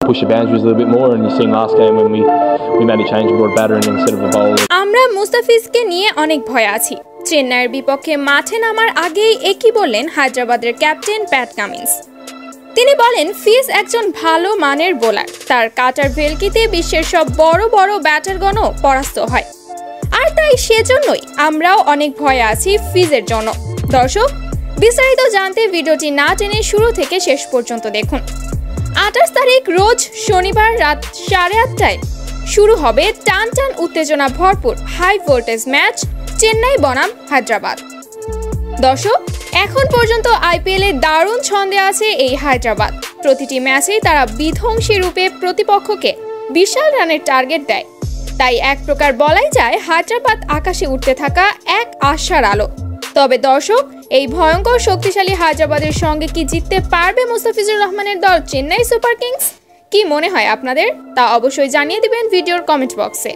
push the boundaries a little bit more, and you've seen last game when we made a change, we brought a batter in instead of a bowler. আমরা মুস্তাফিজকে নিয়ে অনেক ভয় আছি। চেন্নাইয়ের বিপক্ষে মাঠে নামার আগেই একই বললেন হায়দ্রাবাদের ক্যাপ্টেন প্যাট কামিন্স। তিনি বলেন ফিজ একজন ভালো মানের বোলার, তার কাটার ভেলকিতে বিশ্বের সব বড় বড় ব্যাটারগণও পরাস্ত হয়, আর তাই সেজন্যই আমরাও অনেক ভয়ে আছি ফিজের জন্য। দর্শক, বিস্তারিত জানতে ভিডিওটি না টেনে শুরু থেকে শেষ পর্যন্ত দেখুন। 28 তারিখ রোজ শনিবার রাত 8:30টায় শুরু হবে টান টান উত্তেজনা ভরপুর হাই ভোল্টেজ ম্যাচ চেন্নাই বনাম হায়দ্রাবাদ। দর্শক, এখন পর্যন্ত আইপিএল এ দারুণ ছন্দে আছে এই হায়দ্রাবাদ। প্রতিটি ম্যাচেই তারা বিধ্বংসী রূপে প্রতিপক্ষকে বিশাল রানের টার্গেট দেয়, তাই এক প্রকার বলাই যায় হায়দ্রাবাদ আকাশে উঠতে থাকা এক আশার আলো। তবে দর্শক, এই ভয়ঙ্কর শক্তিশালী হায়দ্রাবাদের সঙ্গে কি জিততে পারবে মুস্তাফিজুর রহমানের দল চেন্নাই সুপার কিংস? কি মনে হয় আপনাদের? তা অবশ্যই জানিয়ে দিবেন ভিডিওর কমেন্ট বক্সে।